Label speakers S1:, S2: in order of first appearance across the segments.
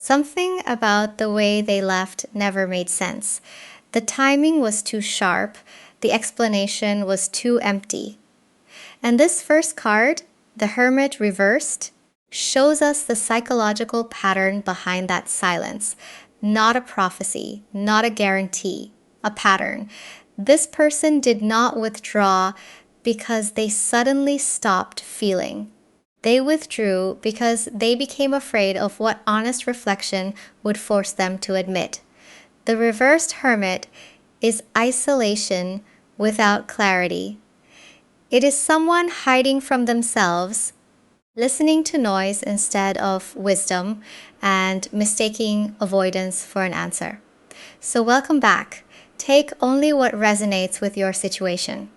S1: Something about the way they left never made sense. The timing was too sharp, the explanation was too empty. And this first card, the Hermit reversed, shows us the psychological pattern behind that silence. Not a prophecy, not a guarantee, a pattern. This person did not withdraw because they suddenly stopped feeling. They withdrew because they became afraid of what honest reflection would force them to admit. The reversed Hermit is isolation without clarity. It is someone hiding from themselves, listening to noise instead of wisdom, and mistaking avoidance for an answer. So welcome back. Take only what resonates with your situation.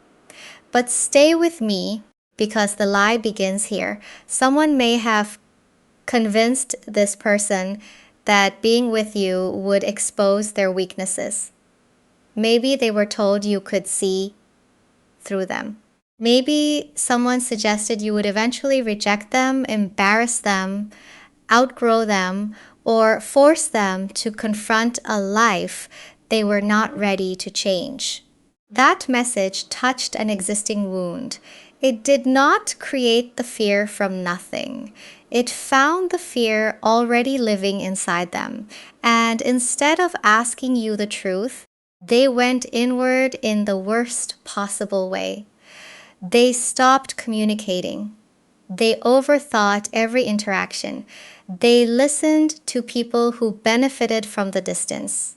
S1: But stay with me because the lie begins here. Someone may have convinced this person that being with you would expose their weaknesses. Maybe they were told you could see through them. Maybe someone suggested you would eventually reject them, embarrass them, outgrow them, or force them to confront a life they were not ready to change. That message touched an existing wound. It did not create the fear from nothing. It found the fear already living inside them. And instead of asking you the truth, they went inward in the worst possible way. They stopped communicating. They overthought every interaction. They listened to people who benefited from the distance.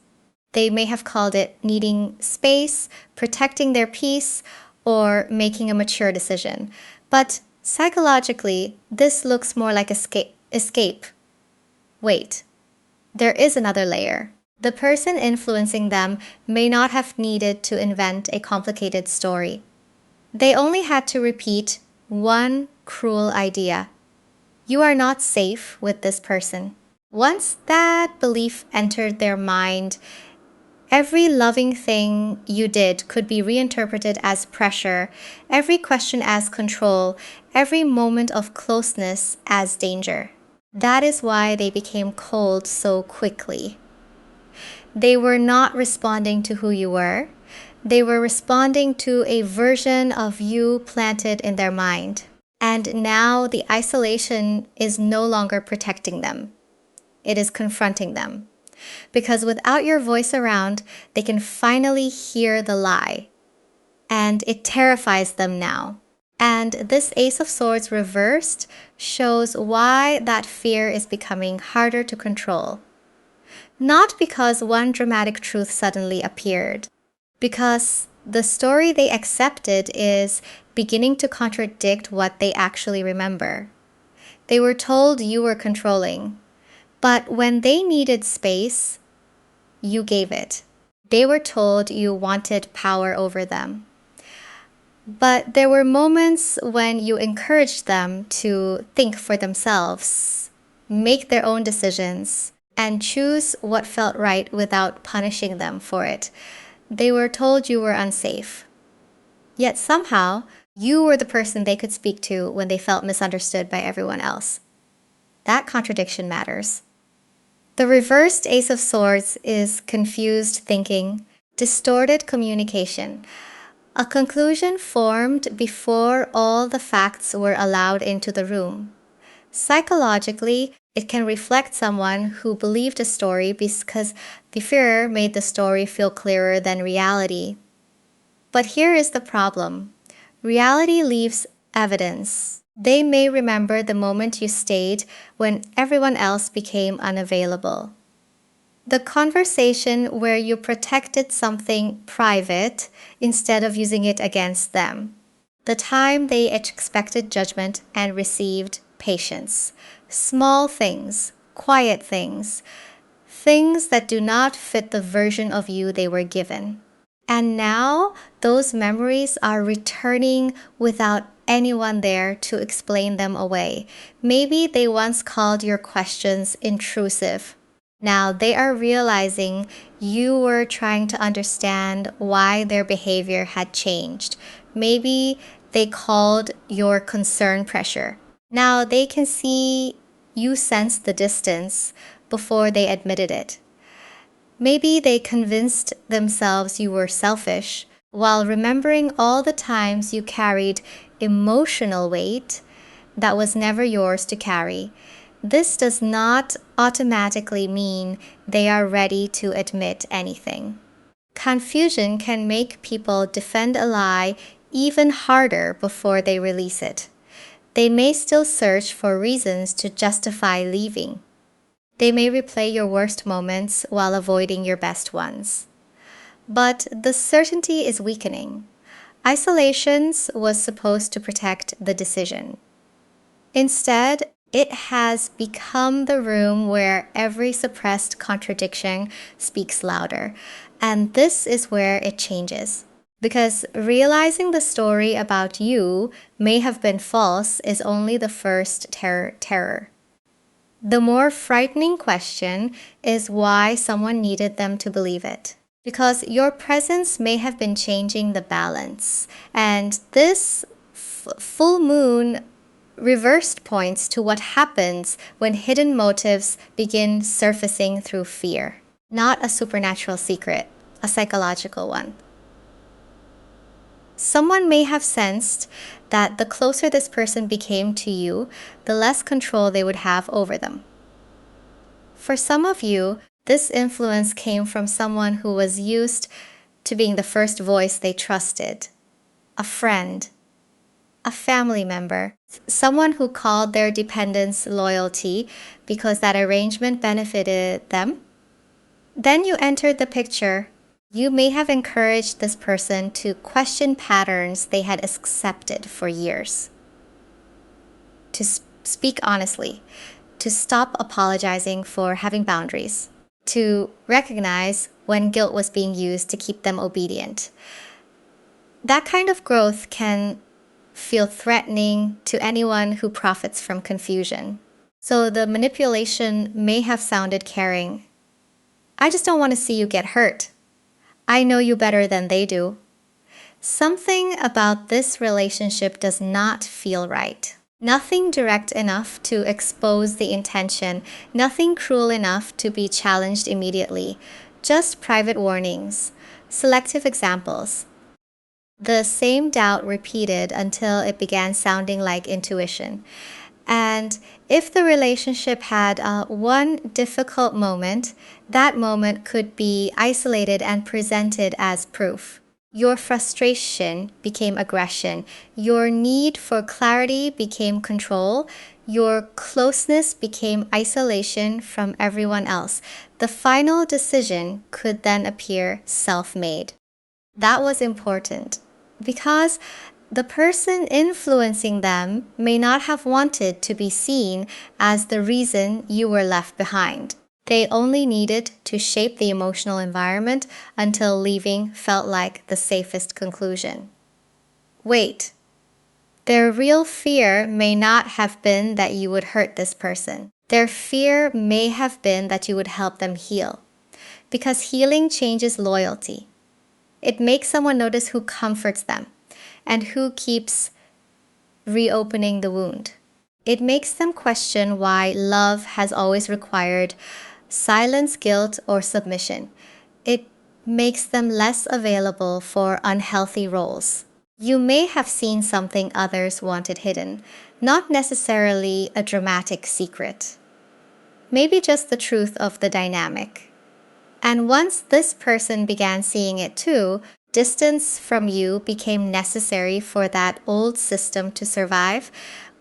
S1: They may have called it needing space, protecting their peace, or making a mature decision. But psychologically, this looks more like escape. Wait, there is another layer. The person influencing them may not have needed to invent a complicated story. They only had to repeat one cruel idea. You are not safe with this person. Once that belief entered their mind, every loving thing you did could be reinterpreted as pressure, every question as control, every moment of closeness as danger. That is why they became cold so quickly. They were not responding to who you were. They were responding to a version of you planted in their mind. And now the isolation is no longer protecting them. It is confronting them. Because without your voice around, they can finally hear the lie. And it terrifies them now. And this Ace of Swords reversed shows why that fear is becoming harder to control. Not because one dramatic truth suddenly appeared, because the story they accepted is beginning to contradict what they actually remember. They were told you were controlling, but when they needed space, you gave it. They were told you wanted power over them. But there were moments when you encouraged them to think for themselves, make their own decisions, and choose what felt right without punishing them for it. They were told you were unsafe. Yet somehow, you were the person they could speak to when they felt misunderstood by everyone else. That contradiction matters. The reversed Ace of Swords is confused thinking, distorted communication, a conclusion formed before all the facts were allowed into the room. Psychologically, it can reflect someone who believed a story because the fear made the story feel clearer than reality. But here is the problem. Reality leaves evidence. They may remember the moment you stayed when everyone else became unavailable. The conversation where you protected something private instead of using it against them. The time they expected judgment and received patience. Small things, quiet things, things that do not fit the version of you they were given. And now those memories are returning without anyone there to explain them away. Maybe they once called your questions intrusive. Now they are realizing you were trying to understand why their behavior had changed. Maybe they called your concern pressure. Now they can see you sense the distance, before they admitted it. Maybe they convinced themselves you were selfish while remembering all the times you carried emotional weight that was never yours to carry. This does not automatically mean they are ready to admit anything. Confusion can make people defend a lie even harder before they release it. They may still search for reasons to justify leaving. They may replay your worst moments while avoiding your best ones. But the certainty is weakening. Isolations was supposed to protect the decision. Instead, it has become the room where every suppressed contradiction speaks louder. And this is where it changes. Because realizing the story about you may have been false is only the first terror. The more frightening question is why someone needed them to believe it. Because your presence may have been changing the balance. And this full moon reversed points to what happens when hidden motives begin surfacing through fear. Not a supernatural secret, a psychological one. Someone may have sensed that the closer this person became to you, the less control they would have over them. For some of you, this influence came from someone who was used to being the first voice they trusted, a friend, a family member, someone who called their dependence loyalty because that arrangement benefited them. Then you entered the picture. You may have encouraged this person to question patterns they had accepted for years, to speak honestly, to stop apologizing for having boundaries, to recognize when guilt was being used to keep them obedient. That kind of growth can feel threatening to anyone who profits from confusion. So the manipulation may have sounded caring. I just don't want to see you get hurt. I know you better than they do. Something about this relationship does not feel right. Nothing direct enough to expose the intention, nothing cruel enough to be challenged immediately, just private warnings, selective examples. The same doubt repeated until it began sounding like intuition. And if the relationship had one difficult moment, that moment could be isolated and presented as proof. Your frustration became aggression. Your need for clarity became control. Your closeness became isolation from everyone else. The final decision could then appear self-made. That was important because the person influencing them may not have wanted to be seen as the reason you were left behind. They only needed to shape the emotional environment until leaving felt like the safest conclusion. Wait, their real fear may not have been that you would hurt this person. Their fear may have been that you would help them heal. Because healing changes loyalty. It makes someone notice who comforts them and who keeps reopening the wound. It makes them question why love has always required silence, guilt, or submission. It makes them less available for unhealthy roles. You may have seen something others wanted hidden, not necessarily a dramatic secret. Maybe just the truth of the dynamic. And once this person began seeing it too, distance from you became necessary for that old system to survive,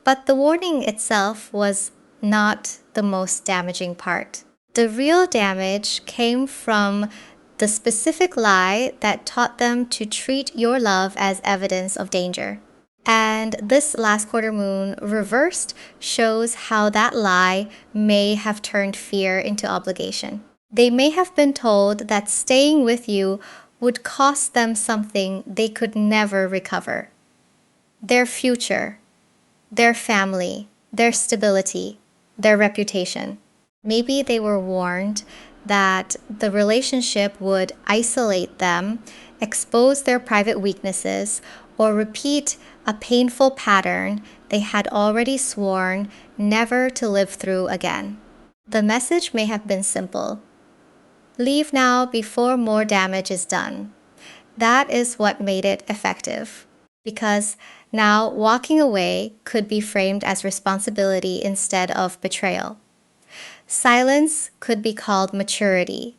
S1: but the warning itself was not the most damaging part. The real damage came from the specific lie that taught them to treat your love as evidence of danger. And this last quarter moon reversed shows how that lie may have turned fear into obligation. They may have been told that staying with you would cost them something they could never recover. Their future, their family, their stability, their reputation. Maybe they were warned that the relationship would isolate them, expose their private weaknesses, or repeat a painful pattern they had already sworn never to live through again. The message may have been simple. Leave now before more damage is done. That is what made it effective. Because now walking away could be framed as responsibility instead of betrayal. Silence could be called maturity.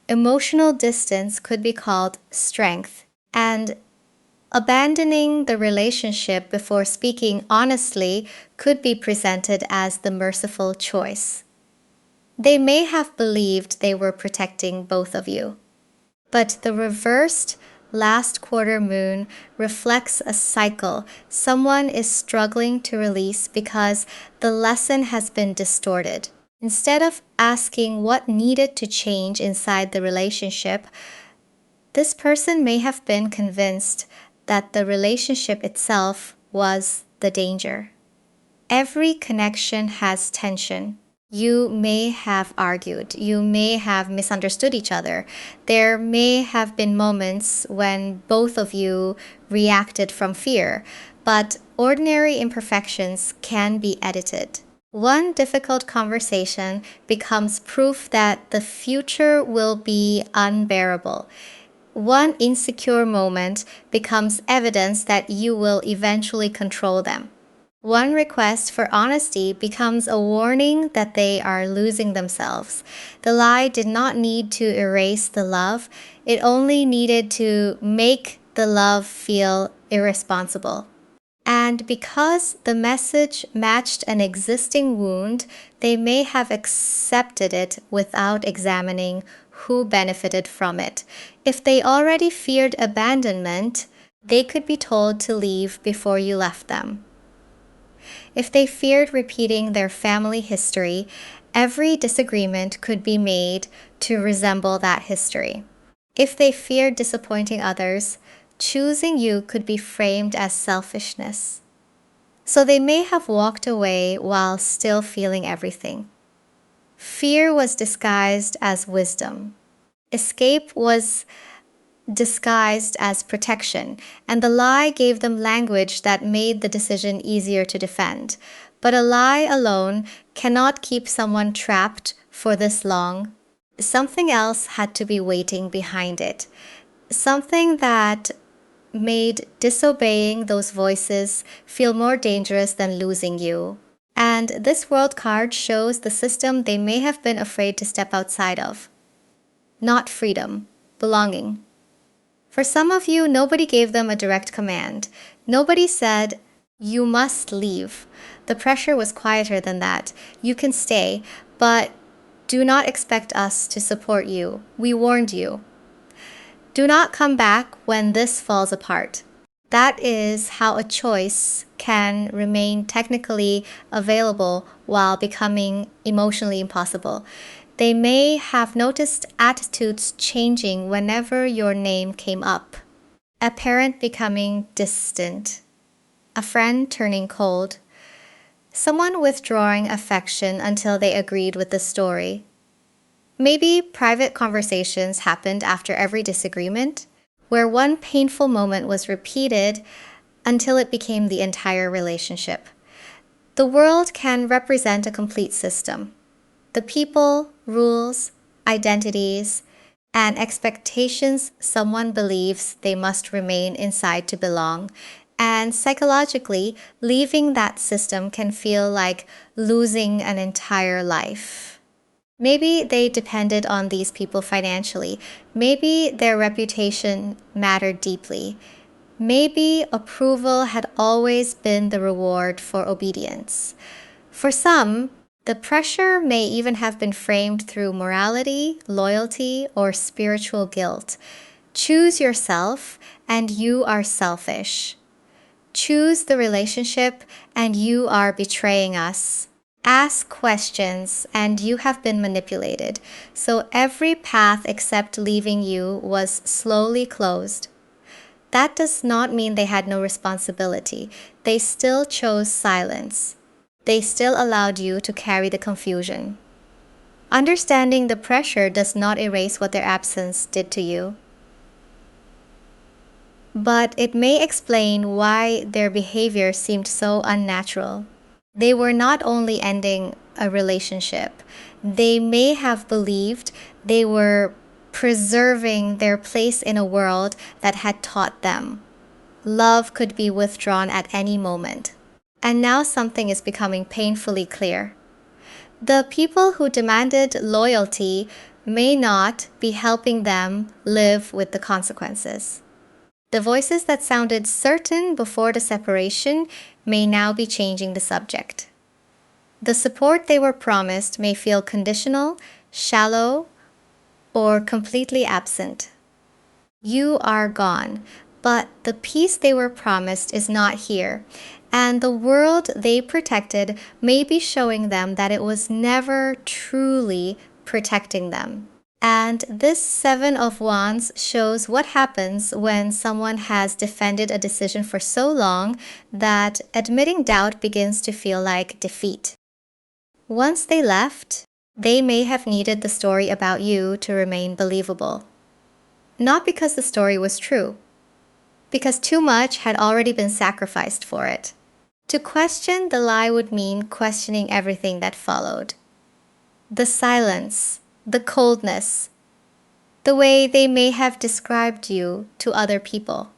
S1: Emotional distance could be called strength. And abandoning the relationship before speaking honestly could be presented as the merciful choice. They may have believed they were protecting both of you. But the reversed last quarter moon reflects a cycle someone is struggling to release because the lesson has been distorted. Instead of asking what needed to change inside the relationship, this person may have been convinced that the relationship itself was the danger. Every connection has tension. You may have argued. You may have misunderstood each other. There may have been moments when both of you reacted from fear, but ordinary imperfections can be edited. One difficult conversation becomes proof that the future will be unbearable. One insecure moment becomes evidence that you will eventually control them. One request for honesty becomes a warning that they are losing themselves. The lie did not need to erase the love, it only needed to make the love feel irresponsible. And because the message matched an existing wound, they may have accepted it without examining who benefited from it. If they already feared abandonment, they could be told to leave before you left them. If they feared repeating their family history, every disagreement could be made to resemble that history. If they feared disappointing others, choosing you could be framed as selfishness. So they may have walked away while still feeling everything. Fear was disguised as wisdom. Escape was disguised as protection, and the lie gave them language that made the decision easier to defend. But a lie alone cannot keep someone trapped for this long. Something else had to be waiting behind it. Something that made disobeying those voices feel more dangerous than losing you. And this world card shows the system they may have been afraid to step outside of. Not freedom, belonging. For some of you, nobody gave them a direct command. Nobody said, "You must leave." The pressure was quieter than that. "You can stay, but do not expect us to support you. We warned you. Do not come back when this falls apart." That is how a choice can remain technically available while becoming emotionally impossible. They may have noticed attitudes changing whenever your name came up. A parent becoming distant. A friend turning cold. Someone withdrawing affection until they agreed with the story. Maybe private conversations happened after every disagreement, where one painful moment was repeated until it became the entire relationship. The world can represent a complete system. The people, rules, identities, and expectations someone believes they must remain inside to belong. And psychologically, leaving that system can feel like losing an entire life. Maybe they depended on these people financially. Maybe their reputation mattered deeply. Maybe approval had always been the reward for obedience. For some, the pressure may even have been framed through morality, loyalty, or spiritual guilt. Choose yourself, and you are selfish. Choose the relationship, and you are betraying us. Ask questions, and you have been manipulated. So every path except leaving you was slowly closed. That does not mean they had no responsibility. They still chose silence. They still allowed you to carry the confusion. Understanding the pressure does not erase what their absence did to you. But it may explain why their behavior seemed so unnatural. They were not only ending a relationship. They may have believed they were preserving their place in a world that had taught them love could be withdrawn at any moment. And now something is becoming painfully clear. The people who demanded loyalty may not be helping them live with the consequences. The voices that sounded certain before the separation may now be changing the subject. The support they were promised may feel conditional, shallow, or completely absent. You are gone, but the peace they were promised is not here, and the world they protected may be showing them that it was never truly protecting them. And this Seven of Wands shows what happens when someone has defended a decision for so long that admitting doubt begins to feel like defeat. Once they left, they may have needed the story about you to remain believable. Not because the story was true, because too much had already been sacrificed for it. To question the lie would mean questioning everything that followed. The silence, the coldness, the way they may have described you to other people.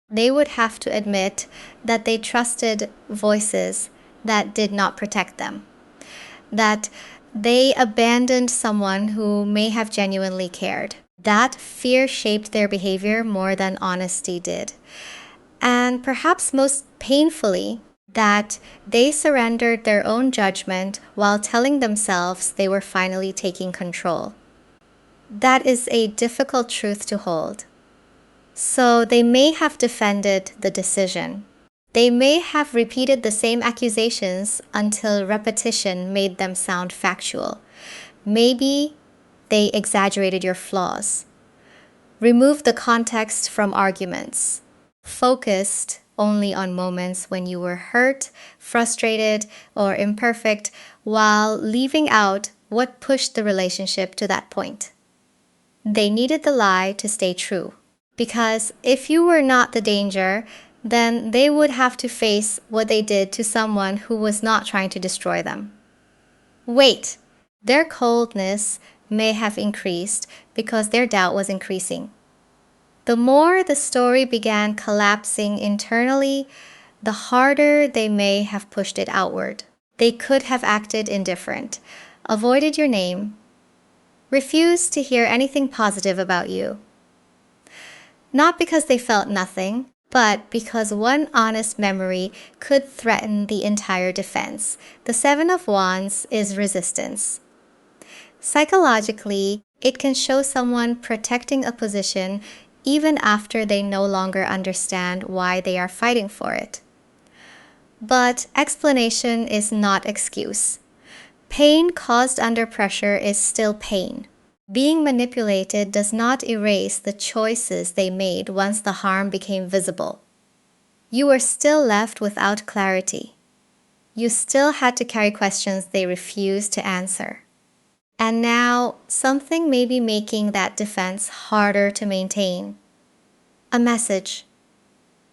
S1: They would have to admit that they trusted voices that did not protect them, that they abandoned someone who may have genuinely cared. That fear shaped their behavior more than honesty did. And perhaps most painfully, that they surrendered their own judgment while telling themselves they were finally taking control. That is a difficult truth to hold. So they may have defended the decision. They may have repeated the same accusations until repetition made them sound factual. Maybe they exaggerated your flaws, removed the context from arguments, focused only on moments when you were hurt, frustrated, or imperfect, while leaving out what pushed the relationship to that point. They needed the lie to stay true, because if you were not the danger, then they would have to face what they did to someone who was not trying to destroy them. Wait, their coldness may have increased because their doubt was increasing. The more the story began collapsing internally, the harder they may have pushed it outward. They could have acted indifferent, avoided your name, refused to hear anything positive about you. Not because they felt nothing, but because one honest memory could threaten the entire defense. The Seven of Wands is resistance. Psychologically, it can show someone protecting a position even after they no longer understand why they are fighting for it. But explanation is not excuse. Pain caused under pressure is still pain. Being manipulated does not erase the choices they made once the harm became visible. You were still left without clarity. You still had to carry questions they refused to answer. And now, something may be making that defense harder to maintain. A message,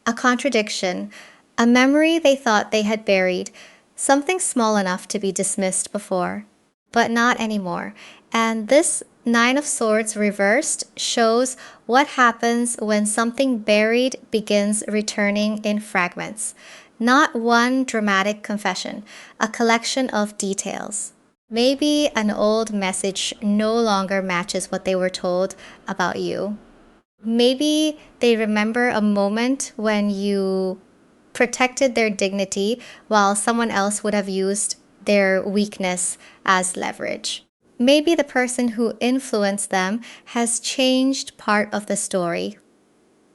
S1: a contradiction, a memory they thought they had buried, something small enough to be dismissed before, but not anymore. And this Nine of Swords reversed shows what happens when something buried begins returning in fragments. Not one dramatic confession, a collection of details. Maybe an old message no longer matches what they were told about you. Maybe they remember a moment when you protected their dignity while someone else would have used their weakness as leverage. Maybe the person who influenced them has changed part of the story,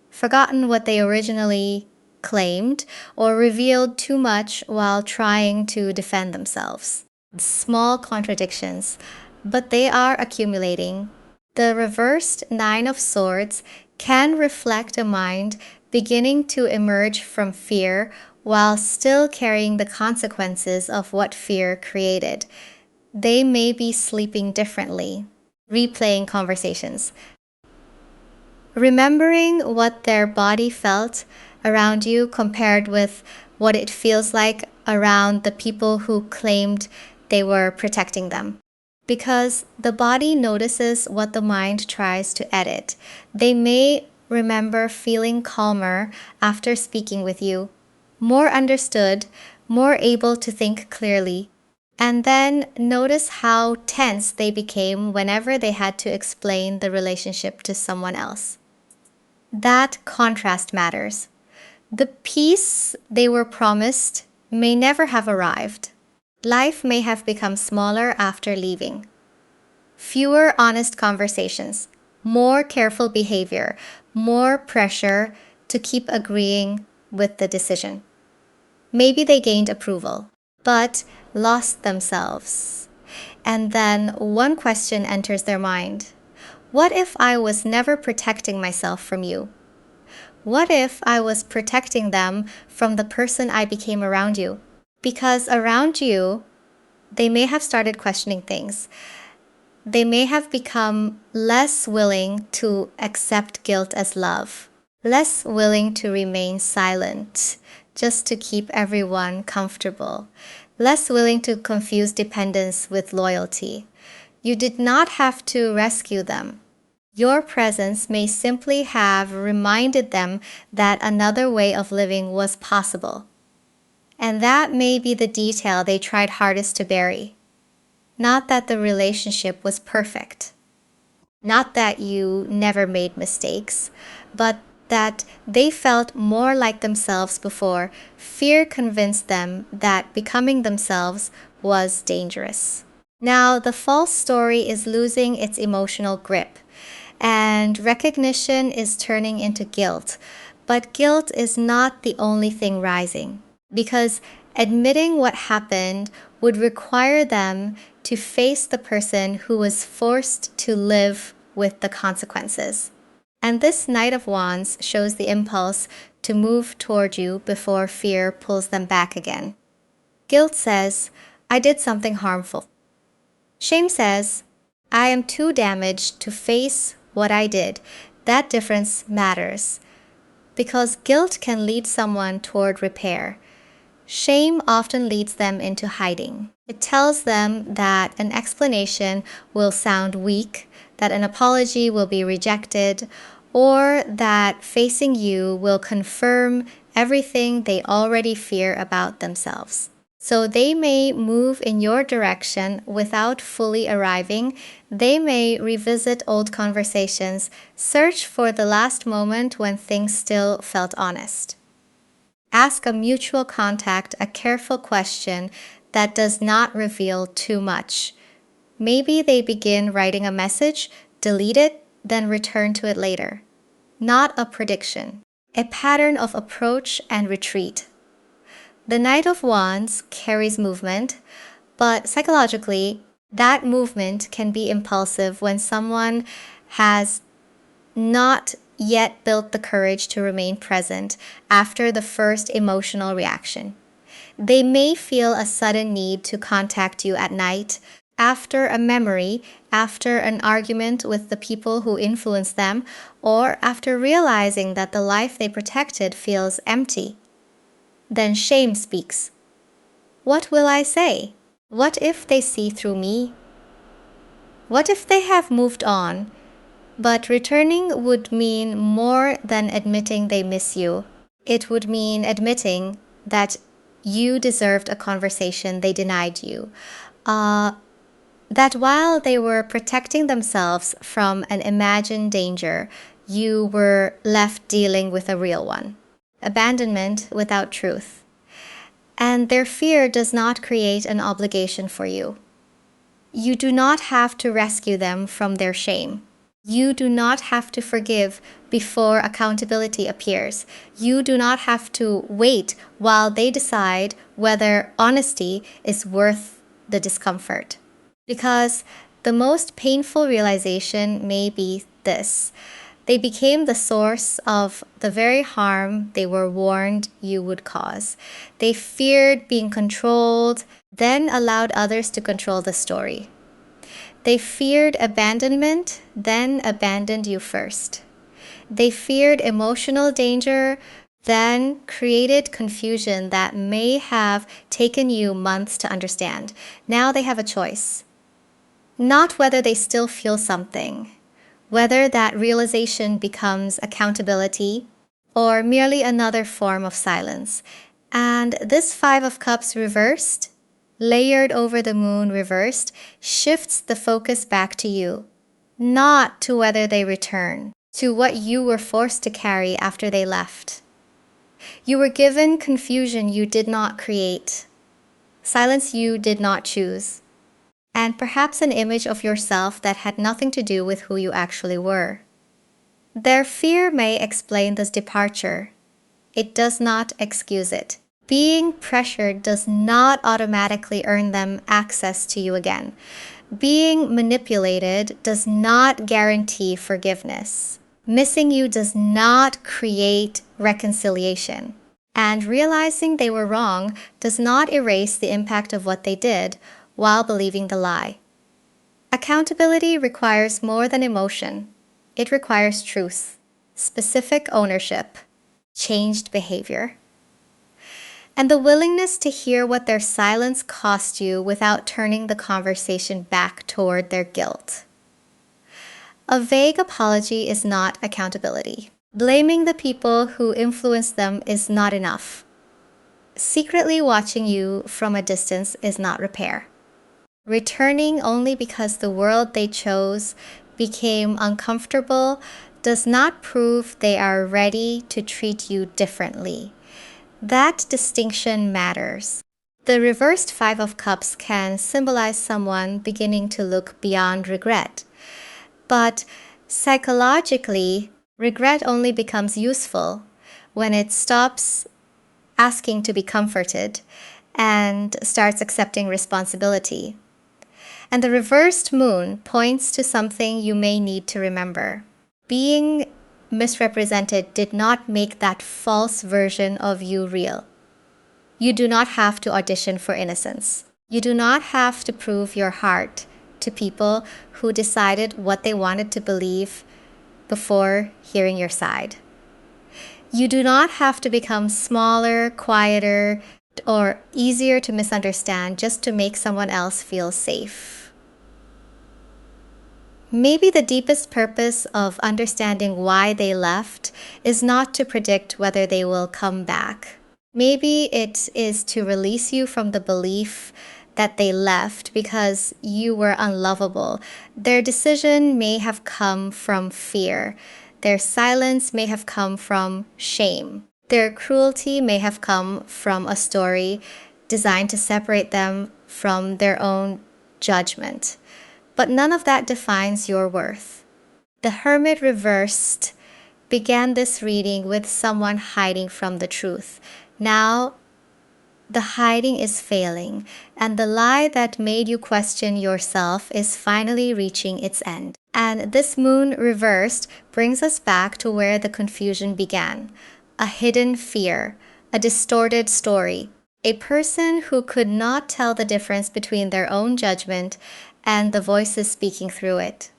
S1: forgotten what they originally claimed, or revealed too much while trying to defend themselves. Small contradictions, but they are accumulating. The reversed Nine of Swords can reflect a mind beginning to emerge from fear while still carrying the consequences of what fear created. They may be sleeping differently, replaying conversations, remembering what their body felt around you compared with what it feels like around the people who claimed they were protecting them. Because the body notices what the mind tries to edit. They may remember feeling calmer after speaking with you, more understood, more able to think clearly, and then notice how tense they became whenever they had to explain the relationship to someone else. That contrast matters. The peace they were promised may never have arrived. Life may have become smaller after leaving. Fewer honest conversations, more careful behavior, more pressure to keep agreeing with the decision. Maybe they gained approval, but lost themselves. And then one question enters their mind. What if I was never protecting myself from you? What if I was protecting them from the person I became around you? Because around you, they may have started questioning things. They may have become less willing to accept guilt as love, less willing to remain silent just to keep everyone comfortable, less willing to confuse dependence with loyalty. You did not have to rescue them. Your presence may simply have reminded them that another way of living was possible. And that may be the detail they tried hardest to bury. Not that the relationship was perfect. Not that you never made mistakes, but that they felt more like themselves before fear convinced them that becoming themselves was dangerous. Now, the false story is losing its emotional grip, and recognition is turning into guilt. But guilt is not the only thing rising, because admitting what happened would require them to face the person who was forced to live with the consequences. And this Knight of Wands shows the impulse to move toward you before fear pulls them back again. Guilt says, I did something harmful. Shame says, I am too damaged to face what I did. That difference matters. Because guilt can lead someone toward repair. Shame often leads them into hiding. It tells them that an explanation will sound weak, that an apology will be rejected, or that facing you will confirm everything they already fear about themselves. So they may move in your direction without fully arriving. They may revisit old conversations, search for the last moment when things still felt honest. Ask a mutual contact a careful question that does not reveal too much. Maybe they begin writing a message, delete it, then return to it later. Not a prediction, a pattern of approach and retreat. The Knight of Wands carries movement, but psychologically, that movement can be impulsive when someone has not yet built the courage to remain present after the first emotional reaction. They may feel a sudden need to contact you at night, after a memory, after an argument with the people who influenced them, or after realizing that the life they protected feels empty. Then shame speaks. What will I say? What if they see through me? What if they have moved on? But returning would mean more than admitting they miss you. It would mean admitting that you deserved a conversation they denied you. That while they were protecting themselves from an imagined danger, you were left dealing with a real one. Abandonment without truth. And their fear does not create an obligation for you. You do not have to rescue them from their shame. You do not have to forgive before accountability appears. You do not have to wait while they decide whether honesty is worth the discomfort. Because the most painful realization may be this: they became the source of the very harm they were warned you would cause. They feared being controlled, then allowed others to control the story. They feared abandonment, then abandoned you first. They feared emotional danger, then created confusion that may have taken you months to understand. Now they have a choice. Not whether they still feel something, whether that realization becomes accountability or merely another form of silence. And this Five of Cups reversed, layered over the moon reversed, shifts the focus back to you, not to whether they return, to what you were forced to carry after they left. You were given confusion you did not create, silence you did not choose, and perhaps an image of yourself that had nothing to do with who you actually were. Their fear may explain this departure. It does not excuse it. Being pressured does not automatically earn them access to you again. Being manipulated does not guarantee forgiveness. Missing you does not create reconciliation. And realizing they were wrong does not erase the impact of what they did while believing the lie. Accountability requires more than emotion. It requires truth, specific ownership, changed behavior, and the willingness to hear what their silence cost you without turning the conversation back toward their guilt. A vague apology is not accountability. Blaming the people who influenced them is not enough. Secretly watching you from a distance is not repair. Returning only because the world they chose became uncomfortable does not prove they are ready to treat you differently. That distinction matters. The reversed Five of Cups can symbolize someone beginning to look beyond regret. But psychologically, regret only becomes useful when it stops asking to be comforted and starts accepting responsibility. And the reversed moon points to something you may need to remember. Being misrepresented did not make that false version of you real. You do not have to audition for innocence. You do not have to prove your heart to people who decided what they wanted to believe before hearing your side. You do not have to become smaller, quieter, or easier to misunderstand just to make someone else feel safe. Maybe the deepest purpose of understanding why they left is not to predict whether they will come back. Maybe it is to release you from the belief that they left because you were unlovable. Their decision may have come from fear. Their silence may have come from shame. Their cruelty may have come from a story designed to separate them from their own judgment. But none of that defines your worth. The Hermit reversed began this reading with someone hiding from the truth. Now, the hiding is failing, and the lie that made you question yourself is finally reaching its end. And this moon reversed brings us back to where the confusion began. A hidden fear, a distorted story, a person who could not tell the difference between their own judgment and the voices speaking through it.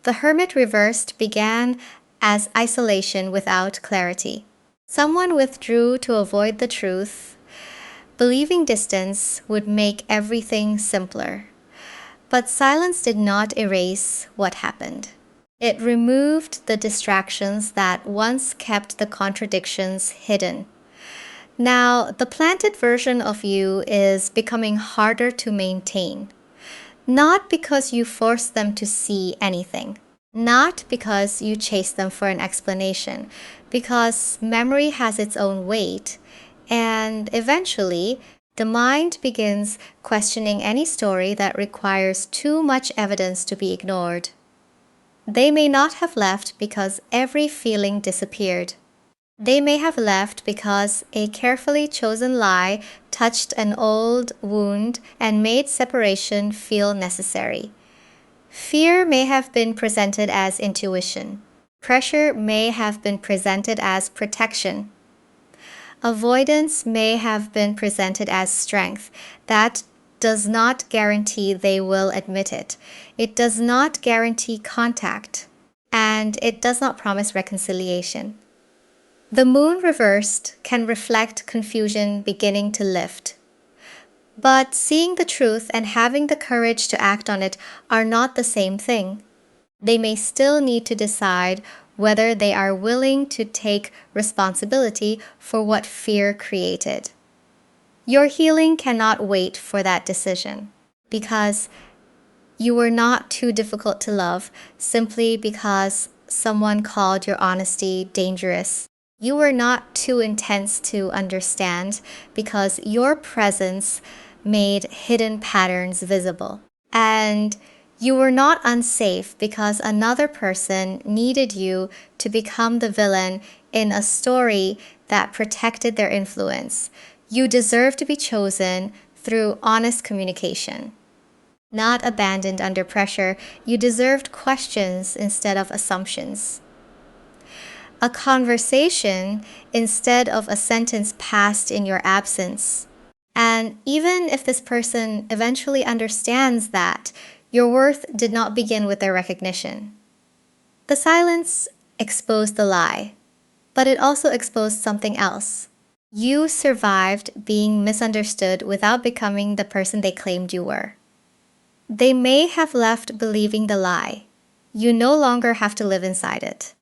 S1: The Hermit reversed began as isolation without clarity. Someone withdrew to avoid the truth. Believing distance would make everything simpler. But silence did not erase what happened. It removed the distractions that once kept the contradictions hidden. Now, the planted version of you is becoming harder to maintain. Not because you forced them to see anything. Not because you chased them for an explanation. Because memory has its own weight. And eventually, the mind begins questioning any story that requires too much evidence to be ignored. They may not have left because every feeling disappeared. They may have left because a carefully chosen lie touched an old wound and made separation feel necessary. Fear may have been presented as intuition. Pressure may have been presented as protection. Avoidance may have been presented as strength. That does not guarantee they will admit it. It does not guarantee contact. And it does not promise reconciliation. The moon reversed can reflect confusion beginning to lift. But seeing the truth and having the courage to act on it are not the same thing. They may still need to decide whether they are willing to take responsibility for what fear created. Your healing cannot wait for that decision, because you were not too difficult to love simply because someone called your honesty dangerous. You were not too intense to understand because your presence made hidden patterns visible. And you were not unsafe because another person needed you to become the villain in a story that protected their influence. You deserve to be chosen through honest communication. Not abandoned under pressure, you deserved questions instead of assumptions. A conversation instead of a sentence passed in your absence. And even if this person eventually understands that, your worth did not begin with their recognition. The silence exposed the lie, but it also exposed something else. You survived being misunderstood without becoming the person they claimed you were. They may have left believing the lie. You no longer have to live inside it.